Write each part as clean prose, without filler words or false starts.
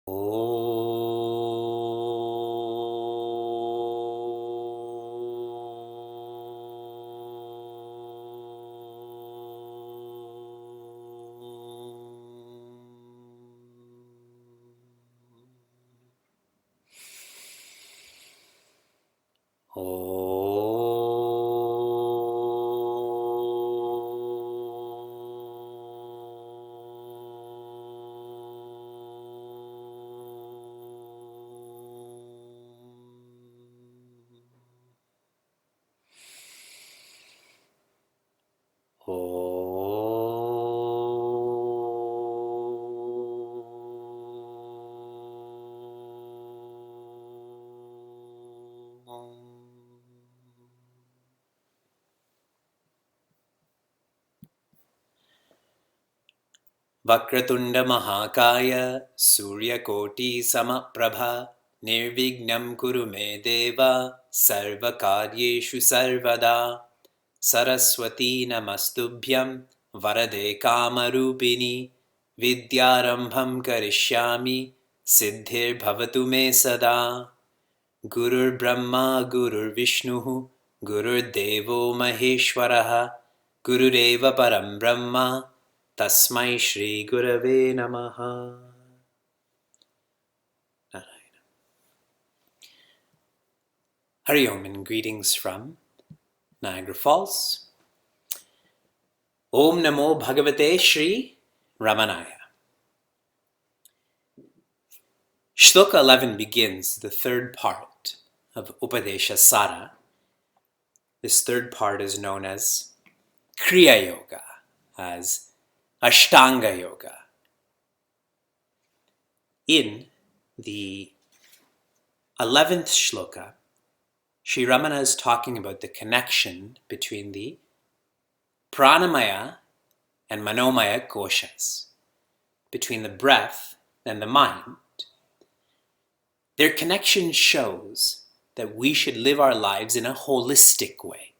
Oh. Vakratunda Mahakaya Suryakoti Samaprabha Nirvignam Kuru Me Deva Sarvakaryeshu Sarvada Saraswati Namastubhyam Varade Kamarupini Vidyarambham Karishyami Siddhir Bhavatu Me Sada Gurur Brahma Gurur Vishnu Gurur Devo Maheshwaraha Gurureva Param Brahma Tasmai Shri Gurave Namaha. Hari Om and greetings from Niagara Falls. Om Namo Bhagavate Shri Ramanaya. Shloka 11 begins the third part of Upadesha Sara. This third part is known as Kriya Yoga, as Ashtanga Yoga. In the 11th shloka, Sri Ramana is talking about the connection between the pranamaya and manomaya koshas, between the breath and the mind. Their connection shows that we should live our lives in a holistic way.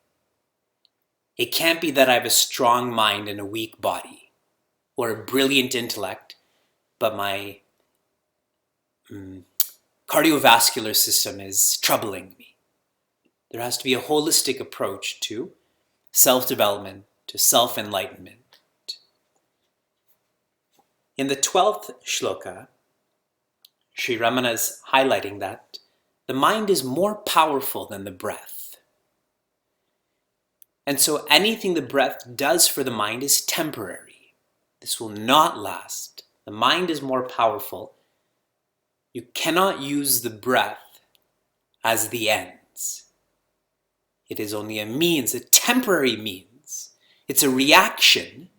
It can't be that I have a strong mind and a weak body, or a brilliant intellect, but my cardiovascular system is troubling me. There has to be a holistic approach to self-development, to self-enlightenment. In the 12th shloka, Sri Ramana is highlighting that the mind is more powerful than the breath. And so anything the breath does for the mind is temporary. This will not last. The mind is more powerful. You cannot use the breath as the ends. It is only a means, a temporary means. It's a reaction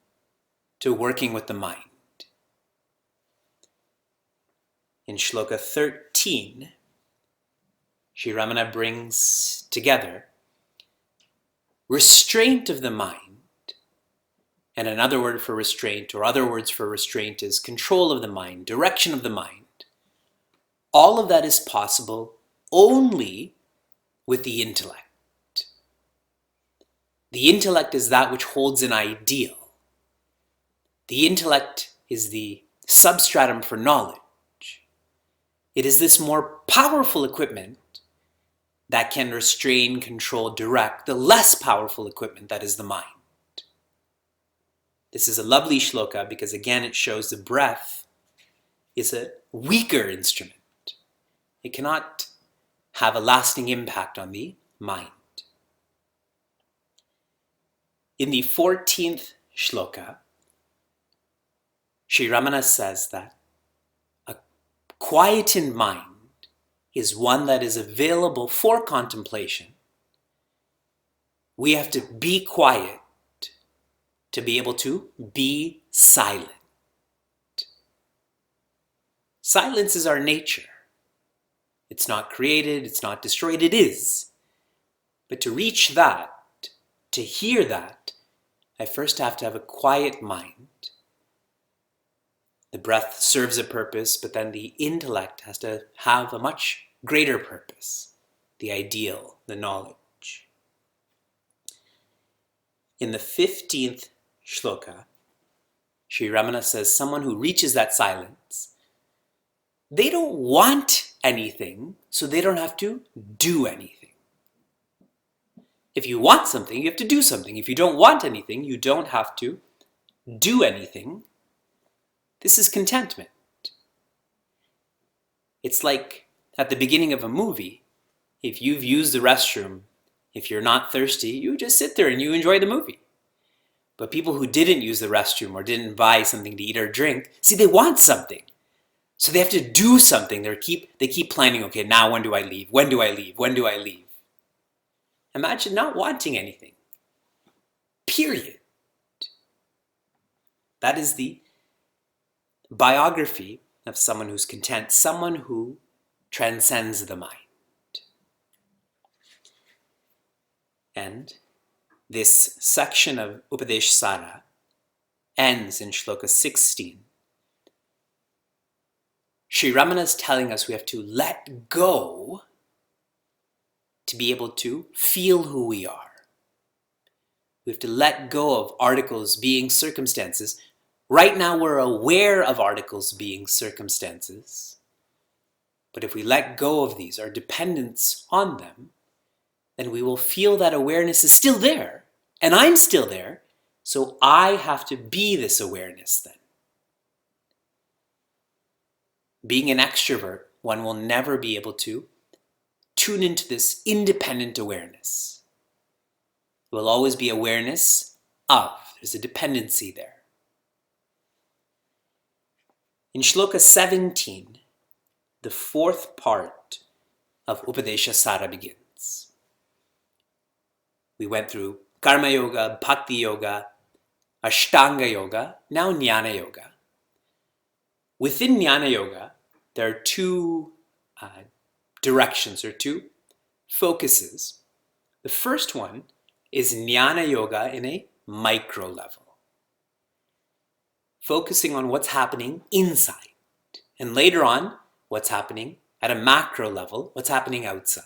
to working with the mind. In Shloka 13, Sri Ramana brings together restraint of the mind, and another word for restraint, or other words for restraint, is control of the mind, direction of the mind. All of that is possible only with the intellect. The intellect is that which holds an ideal. The intellect is the substratum for knowledge. It is this more powerful equipment that can restrain, control, direct the less powerful equipment that is the mind. This is a lovely shloka because again it shows the breath is a weaker instrument. It cannot have a lasting impact on the mind. In the 14th shloka, Sri Ramana says that a quietened mind is one that is available for contemplation. We have to be quiet to be able to be silent. Silence is our nature. It's not created, it's not destroyed, it is. But to reach that, to hear that, I first have to have a quiet mind. The breath serves a purpose, but then the intellect has to have a much greater purpose, the ideal, the knowledge. In the 15th shloka, Sri Ramana says someone who reaches that silence They don't want anything, so they don't have to do anything. If you want something, you have to do something. If you don't want anything, you don't have to do anything. This is contentment. It's like at the beginning of a movie, if you've used the restroom, if you're not thirsty, you just sit there and you enjoy the movie. But people who didn't use the restroom or didn't buy something to eat or drink, see, they want something. So they have to do something. They keep planning, okay, now when do I leave? When do I leave? When do I leave? Imagine not wanting anything. Period. That is the biography of someone who's content, someone who transcends the mind. And this section of Upadesha Sara ends in Shloka 16. Sri Ramana is telling us we have to let go to be able to feel who we are. We have to let go of articles being circumstances. Right now we're aware of articles being circumstances. But if we let go of these, our dependence on them, then we will feel that awareness is still there. And I'm still there. So I have to be this awareness then. Being an extrovert, one will never be able to tune into this independent awareness. It will always be awareness of. There's a dependency there. In Shloka 17, the fourth part of Upadesha Sara begins. We went through Karma Yoga, Bhakti Yoga, Ashtanga Yoga, now Jnana Yoga. Within Jnana Yoga, there are two directions or two focuses. The first one is Jnana Yoga in a micro level, focusing on what's happening inside, and later on, what's happening at a macro level, what's happening outside.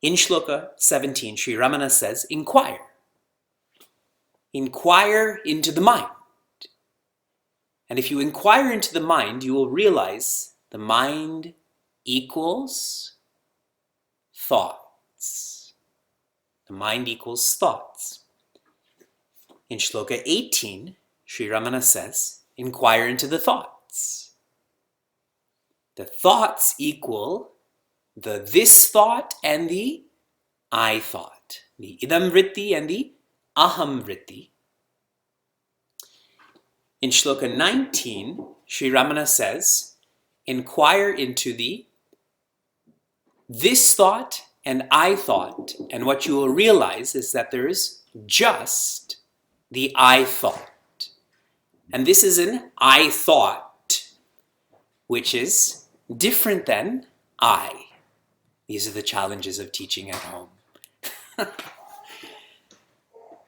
In Shloka 17, Sri Ramana says, inquire. Inquire into the mind. And if you inquire into the mind, you will realize the mind equals thoughts. The mind equals thoughts. In Shloka 18, Sri Ramana says, inquire into the thoughts. The thoughts equal the this thought and the I thought. The idam vritti and the aham vritti. In Shloka 19, Sri Ramana says, inquire into the this thought and I thought, and what you will realize is that there is just the I thought. And this is an I thought, which is different than I. These are the challenges of teaching at home.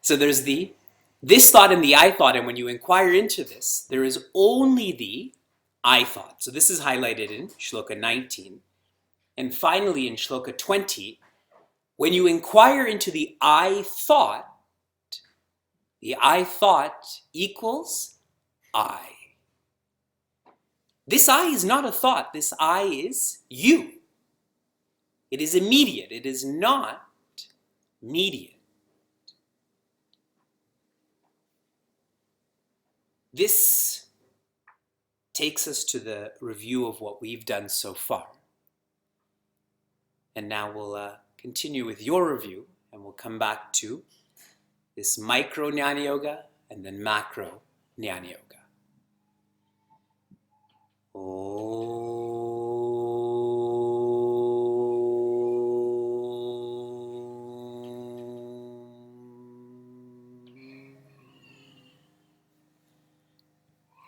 So there's the this thought and the I thought, and when you inquire into this, there is only the I thought. So this is highlighted in Shloka 19. And finally in Shloka 20, when you inquire into the I thought equals I. This I is not a thought, this I is you. It is immediate, it is not mediate. This takes us to the review of what we've done so far. And now we'll continue with your review, and we'll come back to this micro Jnana Yoga and then macro Jnana Yoga.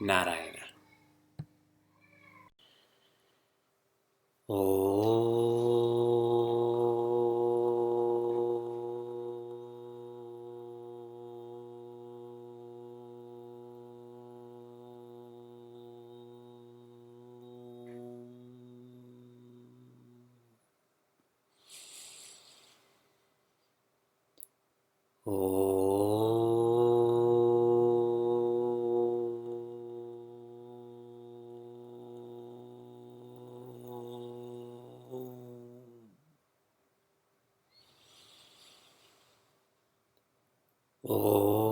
Narayana. Om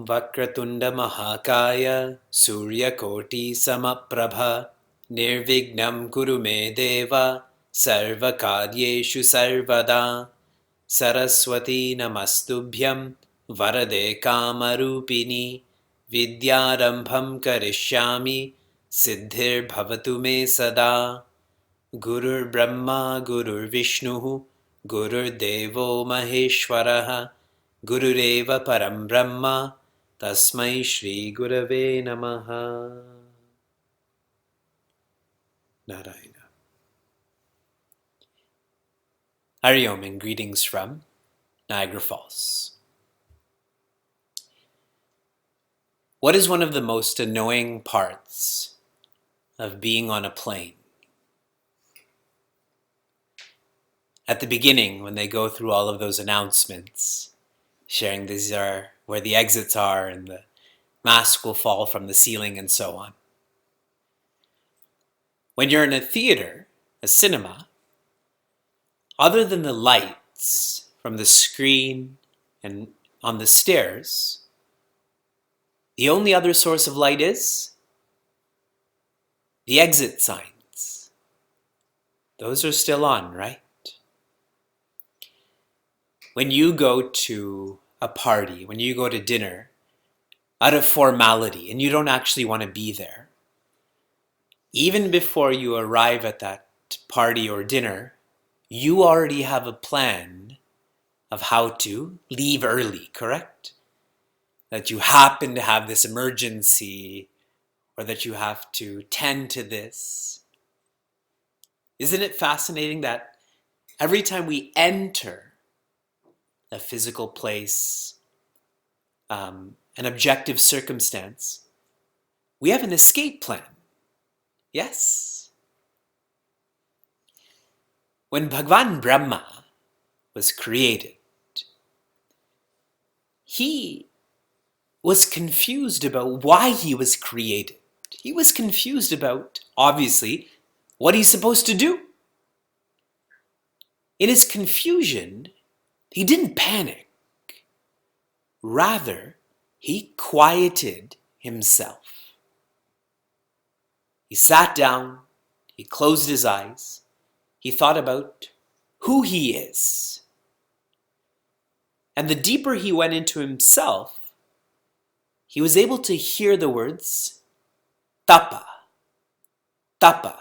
Vakratunda Mahakaya Suryakoti Samaprabha Nirvignam Kuru Me Deva Sarvakaryeshu Sarvada Saraswati Namastubhyam Varade Kamarupini Vidyarambham Karishyami Siddhir Bhavatu Me Sada Gurur Brahma Gurur Vishnu Gurur Devo Maheshwaraha Gurureva Param Brahma Tasmai Shri Gurave Namaha. Narayana. Hari Om and greetings from Niagara Falls. What is one of the most annoying parts of being on a plane? At the beginning, when they go through all of those announcements, sharing these are where the exits are and the mask will fall from the ceiling and so on. When you're in a theater, a cinema, other than the lights from the screen and on the stairs, the only other source of light is the exit signs. Those are still on, right? When you go to a party, when you go to dinner, out of formality, and you don't actually want to be there, even before you arrive at that party or dinner, you already have a plan of how to leave early, correct? That you happen to have this emergency or that you have to tend to this. Isn't it fascinating that every time we enter a physical place, an objective circumstance, we have an escape plan? Yes. When Bhagwan Brahma was created, he was confused about why he was created. He was confused about, obviously, what he's supposed to do. In his confusion, he didn't panic. Rather, he quieted himself. He sat down, he closed his eyes, he thought about who he is. And the deeper he went into himself, he was able to hear the words, tapa, tapa.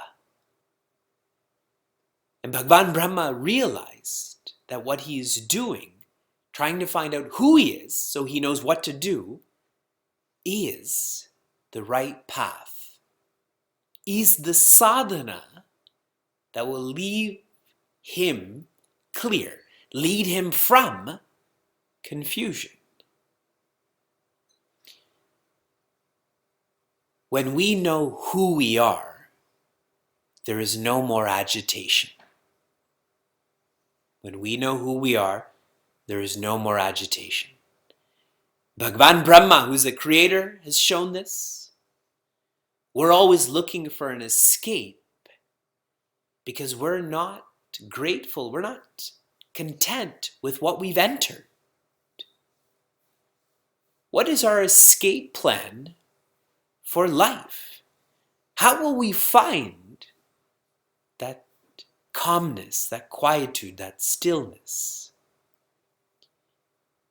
And Bhagwan Brahma realized that what he is doing, trying to find out who he is so he knows what to do, is the right path, is the sadhana that will leave him clear, lead him from confusion. When we know who we are, there is no more agitation. When we know who we are, there is no more agitation. Bhagwan Brahma, who's the creator, has shown this. We're always looking for an escape because we're not grateful, we're not content with what we've entered. What is our escape plan for life? How will we find that calmness, that quietude, that stillness?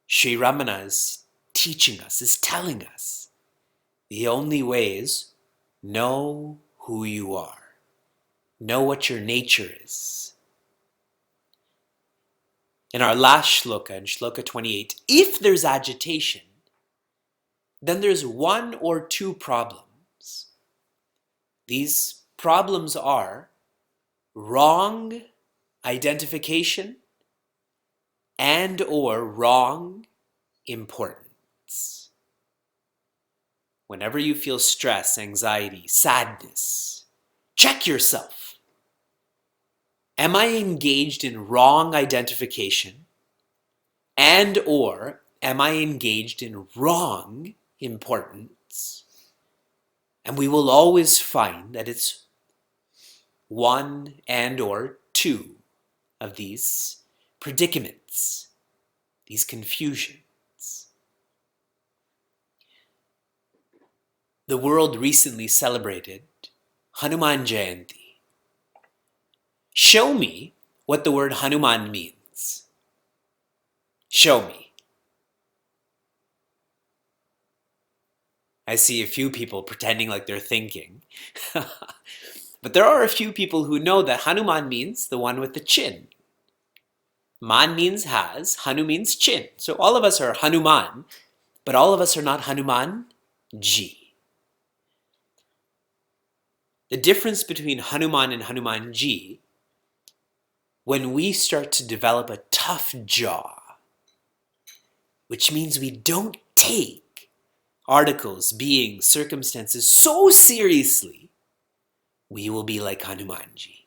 Sri Ramana is teaching us, is telling us, the only way is know who you are. Know what your nature is. In our last shloka, in shloka 28, if there's agitation, then there's one or two problems. These problems are wrong identification and or wrong importance. Whenever you feel stress, anxiety, sadness, check yourself. Am I engaged in wrong identification and or am I engaged in wrong importance? And we will always find that it's one and or two of these predicaments, these confusions. The world recently celebrated Hanuman Jayanti. Show me what the word Hanuman means. Show me. I see a few people pretending like they're thinking. But there are a few people who know that Hanuman means the one with the chin. Man means has, Hanu means chin. So all of us are Hanuman, but all of us are not Hanuman Ji. The difference between Hanuman and Hanuman Ji, when we start to develop a tough jaw, which means we don't take articles, beings, circumstances so seriously, we will be like Hanumanji.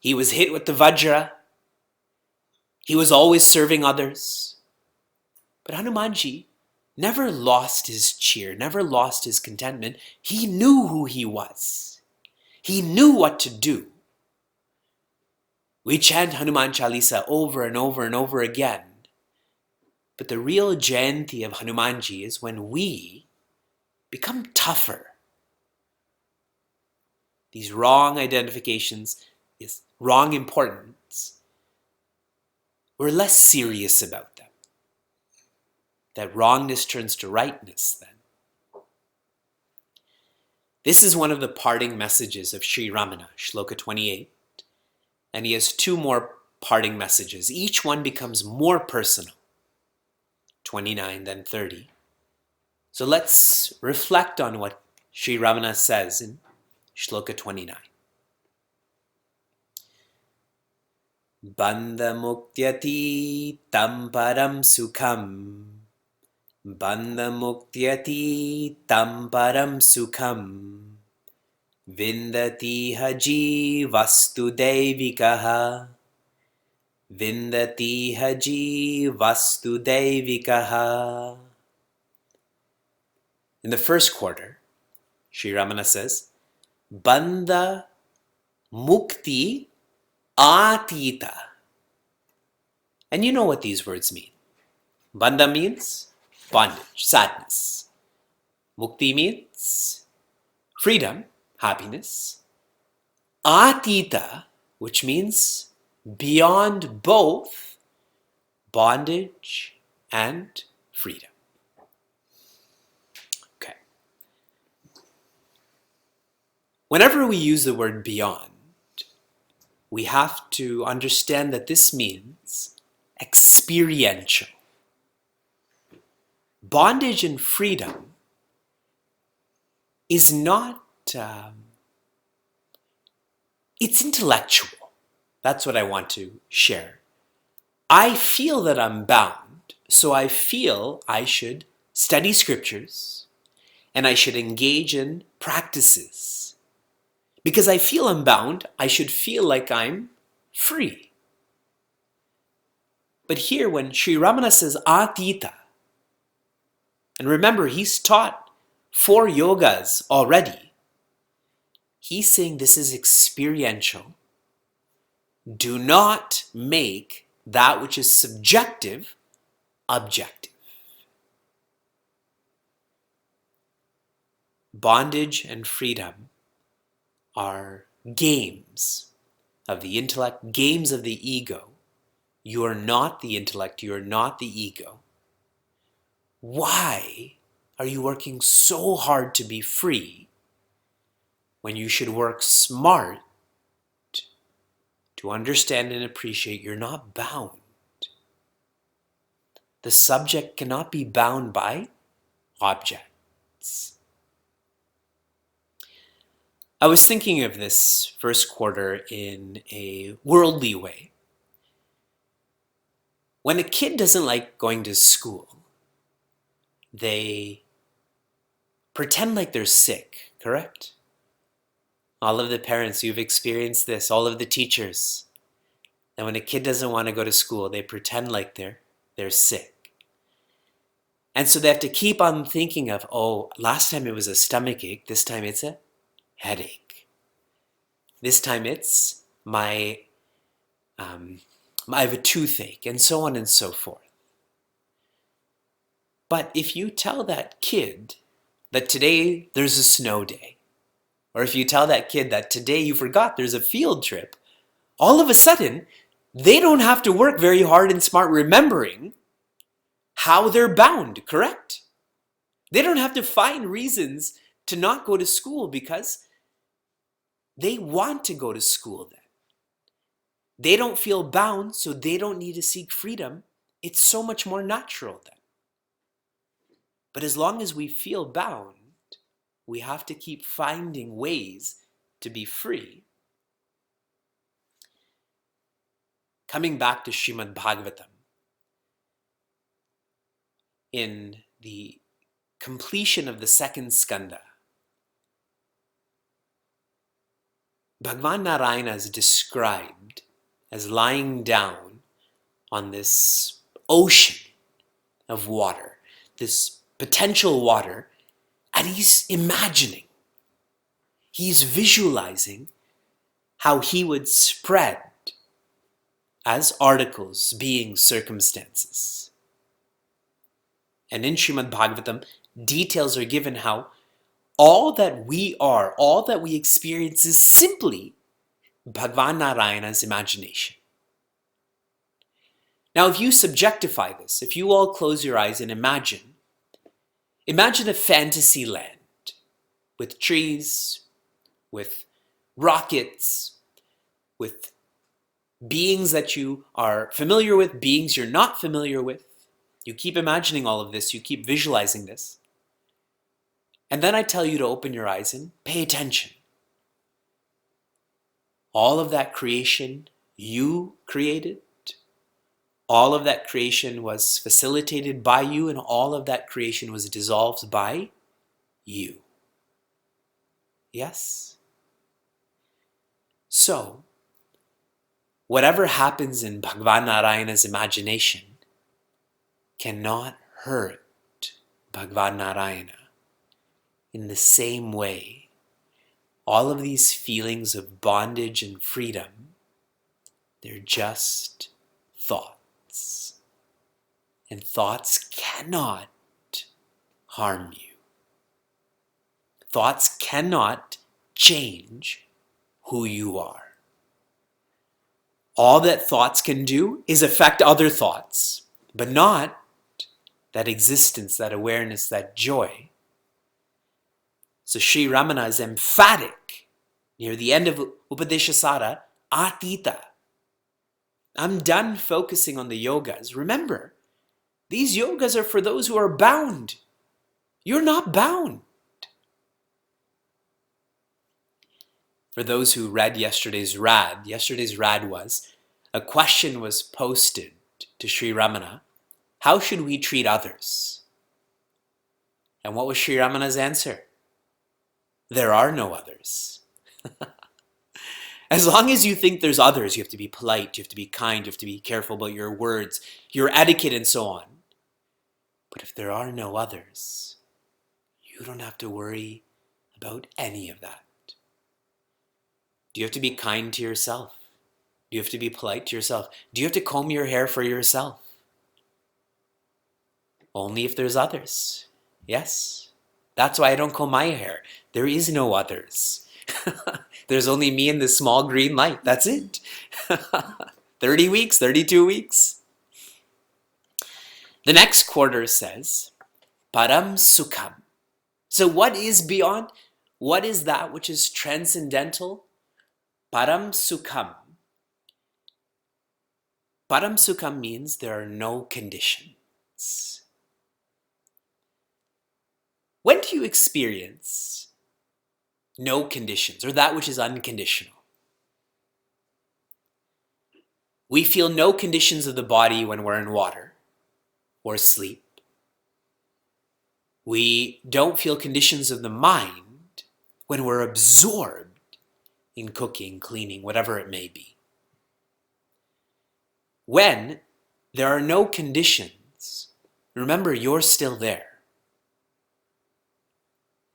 He was hit with the Vajra. He was always serving others. But Hanumanji never lost his cheer, never lost his contentment. He knew who he was. He knew what to do. We chant Hanuman Chalisa over and over and over again. But the real Jayanti of Hanumanji is when we become tougher. These wrong identifications, this wrong importance, we're less serious about them. That wrongness turns to rightness then. This is one of the parting messages of Sri Ramana, Shloka 28. And he has two more parting messages. Each one becomes more personal. 29, then 30. So let's reflect on what Sri Ramana says in Shloka 29. Bandha muktyati tam param sukham. Bandha muktyati tam param sukham. Vindati haji vastu devikaha. Vindati haji vastu devikaha. In the first quarter, Sri Ramana says, Bandha mukti atita. And you know what these words mean. Bandha means bondage, sadness. Mukti means freedom, happiness. Atita, which means beyond both bondage and freedom. Okay. Whenever we use the word beyond, we have to understand that this means experiential. Bondage and freedom is not, it's intellectual. That's what I want to share. I feel that I'm bound, so I feel I should study scriptures and I should engage in practices. Because I feel I'm bound, I should feel like I'm free. But here when Sri Ramana says atita, and remember he's taught 4 yogas already, he's saying this is experiential. Do not make that which is subjective objective. Bondage and freedom are games of the intellect, games of the ego. You are not the intellect, you are not the ego. Why are you working so hard to be free when you should work smart to understand and appreciate you're not bound? The subject cannot be bound by objects. I was thinking of this first quarter in a worldly way. When a kid doesn't like going to school, they pretend like they're sick, correct? All of the parents, you've experienced this, all of the teachers. And when a kid doesn't want to go to school, they pretend like they're they're sick. And so they have to keep on thinking of, oh, last time it was a stomach ache, this time it's a headache. This time it's I have a toothache, and so on and so forth. But if you tell that kid that today there's a snow day, or if you tell that kid that today you forgot there's a field trip, all of a sudden, they don't have to work very hard and smart remembering how they're bound, correct? They don't have to find reasons to not go to school because they want to go to school then. They don't feel bound, so they don't need to seek freedom. It's so much more natural then. But as long as we feel bound, we have to keep finding ways to be free. Coming back to Srimad Bhagavatam, in the completion of the second skanda, Bhagavan Narayana is described as lying down on this ocean of water, this potential water, and he's imagining, he's visualizing how he would spread as articles, beings, circumstances. And in Srimad Bhagavatam, details are given how all that we are, all that we experience is simply Bhagavan Narayana's imagination. Now, if you subjectify this, if you all close your eyes and imagine a fantasy land with trees, with rockets, with beings that you are familiar with, beings you're not familiar with. You keep imagining all of this, you keep visualizing this. And then I tell you to open your eyes and pay attention. All of that creation you created, all of that creation was facilitated by you, and all of that creation was dissolved by you. Yes? So, whatever happens in Bhagavan Narayana's imagination cannot hurt Bhagavan Narayana. In the same way, all of these feelings of bondage and freedom, they're just thoughts. And thoughts cannot harm you. Thoughts cannot change who you are. All that thoughts can do is affect other thoughts, but not that existence, that awareness, that joy. So Sri Ramana is emphatic near the end of Upadesha Sara, Atita. I'm done focusing on the yogas. Remember, these yogas are for those who are bound. You're not bound. For those who read yesterday's Rad was, a question was posted to Sri Ramana, how should we treat others? And what was Sri Ramana's answer? There are no others. As long as you think there's others, you have to be polite, you have to be kind, you have to be careful about your words, your etiquette, and so on. But if there are no others, you don't have to worry about any of that. Do you have to be kind to yourself? Do you have to be polite to yourself? Do you have to comb your hair for yourself? Only if there's others. Yes. That's why I don't comb my hair. There is no others. There's only me and this small green light. That's it. 30 weeks, 32 weeks. The next quarter says, Param Sukham. So what is beyond? What is that which is transcendental? Param Sukham. Param Sukham means there are no conditions. When do you experience no conditions, or that which is unconditional? We feel no conditions of the body when we're in water or sleep. We don't feel conditions of the mind when we're absorbed in cooking, cleaning, whatever it may be. When there are no conditions, remember, you're still there.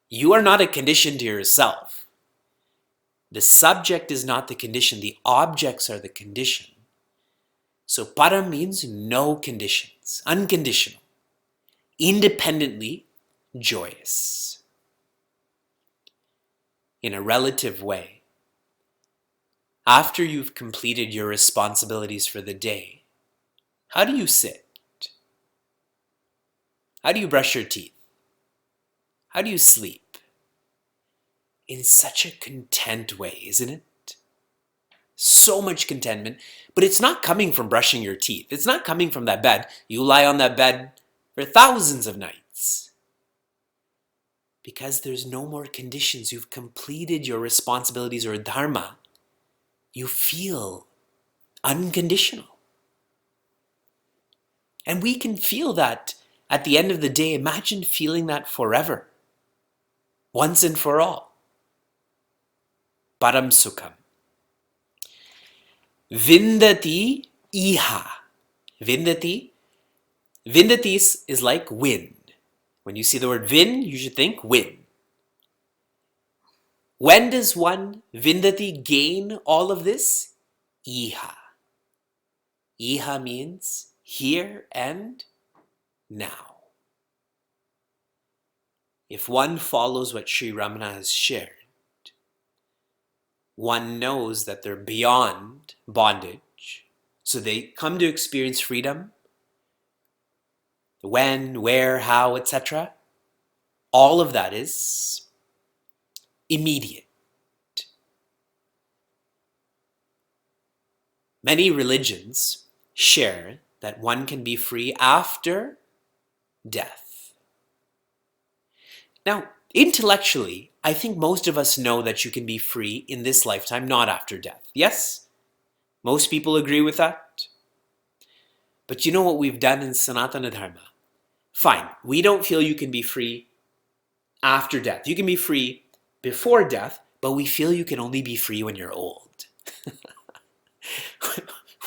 You are not a condition to yourself. The subject is not the condition. The objects are the condition. So para means no conditions, unconditional, independently joyous. In a relative way, after you've completed your responsibilities for the day, how do you sit? How do you brush your teeth? How do you sleep? In such a content way, isn't it? So much contentment, but it's not coming from brushing your teeth. It's not coming from that bed. You lie on that bed for thousands of nights. Because there's no more conditions. You've completed your responsibilities or dharma. You feel unconditional. And we can feel that at the end of the day. Imagine feeling that forever. Once and for all. Param Sukham. Vindati iha. Vindati. Vindati is like win. When you see the word vin, you should think win. When does one vindati gain all of this? Iha. Iha means here and now. If one follows what Sri Ramana has shared, one knows that they're beyond bondage. So they come to experience freedom. When, where, how, etc. All of that is immediate. Many religions share that one can be free after death. Now, intellectually, I think most of us know that you can be free in this lifetime, not after death. Yes? Most people agree with that? But you know what we've done in Sanatana Dharma? Fine, we don't feel you can be free after death. You can be free before death, but we feel you can only be free when you're old.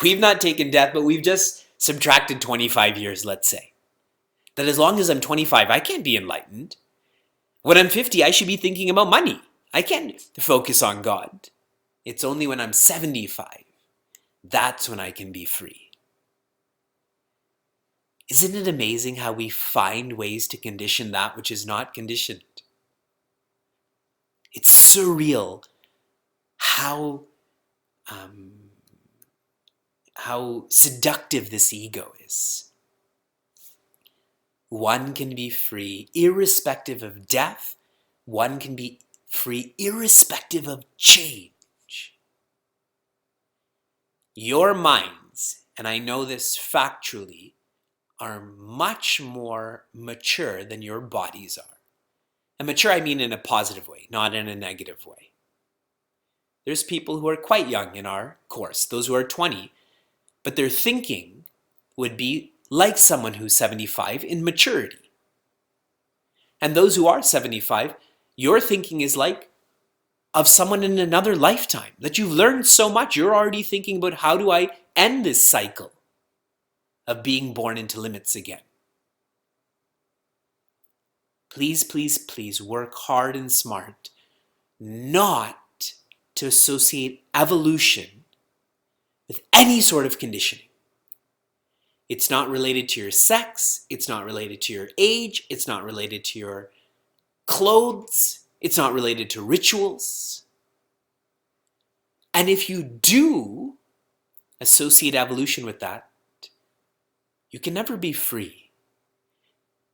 We've not taken death, but we've just subtracted 25 years, let's say. That as long as I'm 25, I can't be enlightened. When I'm 50, I should be thinking about money. I can't focus on God. It's only when I'm 75, that's when I can be free. Isn't it amazing how we find ways to condition that which is not conditioned? It's surreal how seductive this ego is. One can be free irrespective of death. One can be free irrespective of change. Your minds, and I know this factually, are much more mature than your bodies are. And mature, I mean in a positive way, not in a negative way. There's people who are quite young in our course, those who are 20, but their thinking would be like someone who's 75 in maturity. And those who are 75, your thinking is like of someone in another lifetime, that you've learned so much, you're already thinking about how do I end this cycle of being born into limits again. Please, please, please work hard and smart not to associate evolution with any sort of conditioning. It's not related to your sex, it's not related to your age, it's not related to your clothes, it's not related to rituals. And if you do associate evolution with that, you can never be free.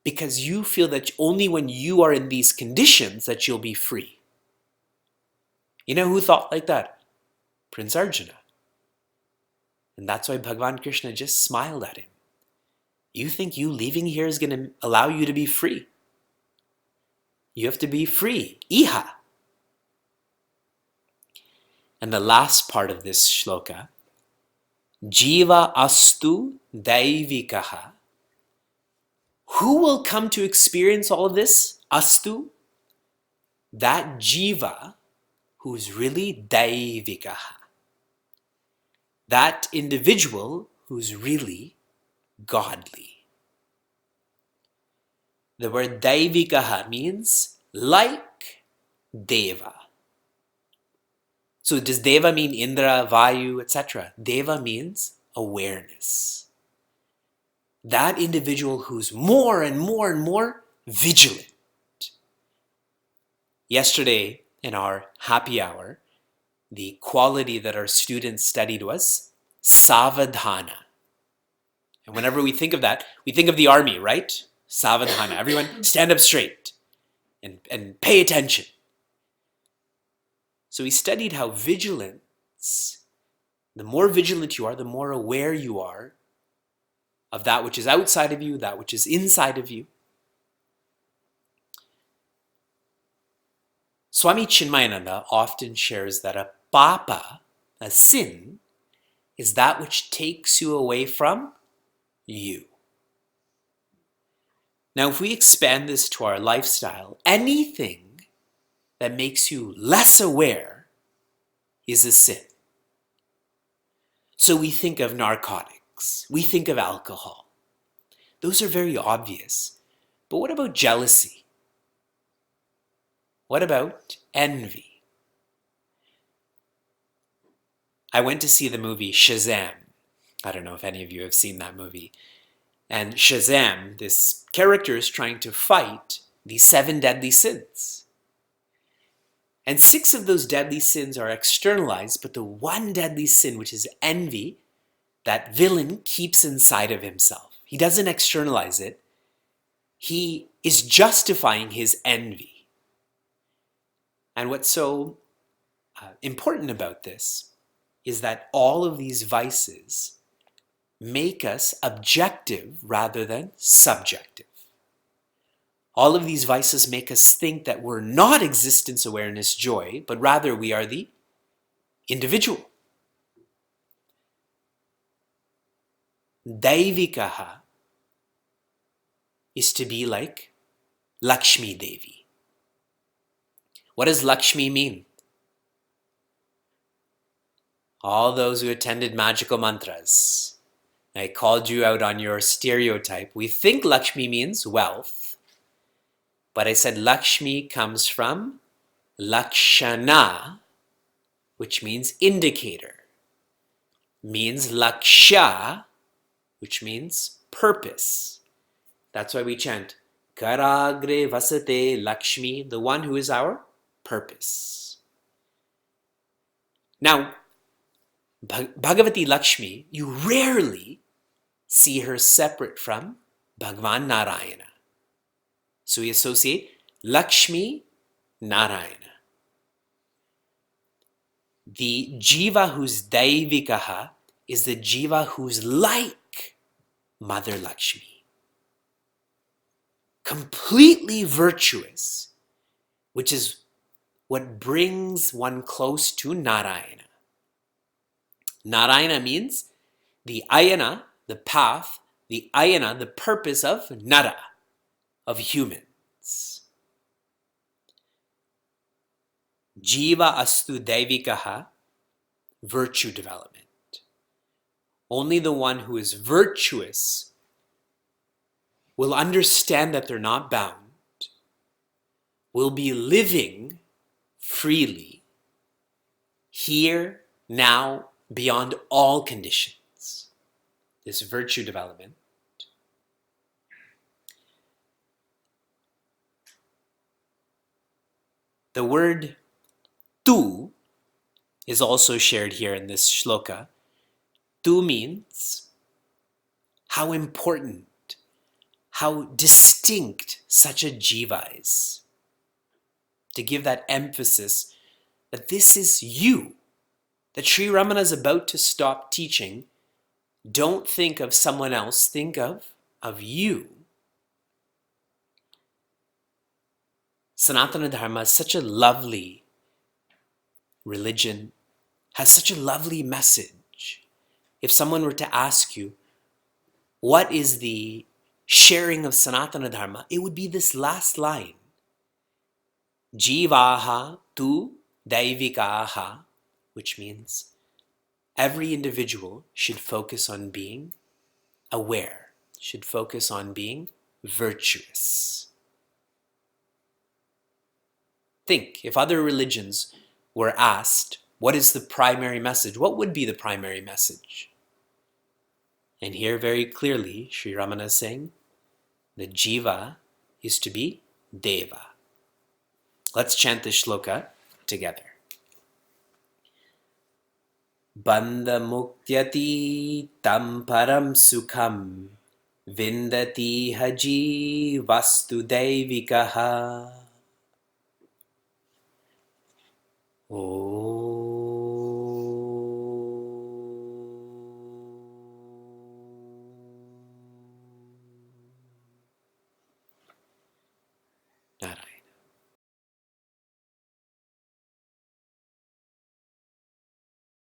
Because you feel that only when you are in these conditions that you'll be free. You know who thought like that? Prince Arjuna. And that's why Bhagavan Krishna just smiled at him. You think you leaving here is going to allow you to be free? You have to be free. Iha. And the last part of this shloka, Jiva astu daivikaha. Who will come to experience all of this? Astu. That jiva who's really daivikaha. That individual who's really godly. The word daivikaha means like deva. So does deva mean Indra, Vayu, etc.? Deva means awareness. That individual who's more and more and more vigilant. Yesterday in our happy hour, the quality that our students studied was savadhana. And whenever we think of that, we think of the army, right? Savadhana. Everyone stand up straight and pay attention. So we studied how vigilance, the more vigilant you are, the more aware you are of that which is outside of you, that which is inside of you. Swami Chinmayananda often shares that a papa, a sin, is that which takes you away from you. Now, if we expand this to our lifestyle, anything that makes you less aware is a sin. So we think of narcotics, we think of alcohol. Those are very obvious. But what about jealousy? What about envy? I went to see the movie Shazam. I don't know if any of you have seen that movie. And Shazam, this character, is trying to fight the 7 deadly sins. And 6 of those deadly sins are externalized, but the one deadly sin, which is envy, that villain keeps inside of himself. He doesn't externalize it. He is justifying his envy. And what's so important about this is that all of these vices make us objective rather than subjective. All of these vices make us think that we're not existence, awareness, joy, but rather we are the individual. Daivikaha is to be like Lakshmi Devi. What does Lakshmi mean? All those who attended magical mantras, I called you out on your stereotype. We think Lakshmi means wealth, but I said Lakshmi comes from Lakshana, which means indicator, means Laksha, which means purpose. That's why we chant Karagre Vasate Lakshmi, the one who is our purpose. Now, Bhagavati Lakshmi, you rarely see her separate from Bhagwan Narayana. So we associate Lakshmi, Narayana. The jiva who's daivikaha is the jiva who's like Mother Lakshmi. Completely virtuous, which is what brings one close to Narayana. Narayana means the ayana, the path, the ayana, the purpose of nara, of humans. Jiva astu daivikaha, virtue development. Only the one who is virtuous will understand that they're not bound, will be living freely, here, now, beyond all conditions. This virtue development. The word tu is also shared here in this shloka. Tu means how important, how distinct such a jiva is. To give that emphasis that this is you. That Sri Ramana is about to stop teaching. Don't think of someone else, think of you. Sanatana Dharma is such a lovely religion, has such a lovely message. If someone were to ask you, what is the sharing of Sanatana Dharma? It would be this last line. Jivaha tu daivikaha, which means every individual should focus on being aware. should focus on being virtuous. Think, if other religions were asked, what is the primary message? What would be the primary message? And here very clearly, Sri Ramana is saying, the jiva is to be deva. Let's chant this shloka together. Bandha muktyati tam param sukham vindati haji vastu devikaha. Narayana.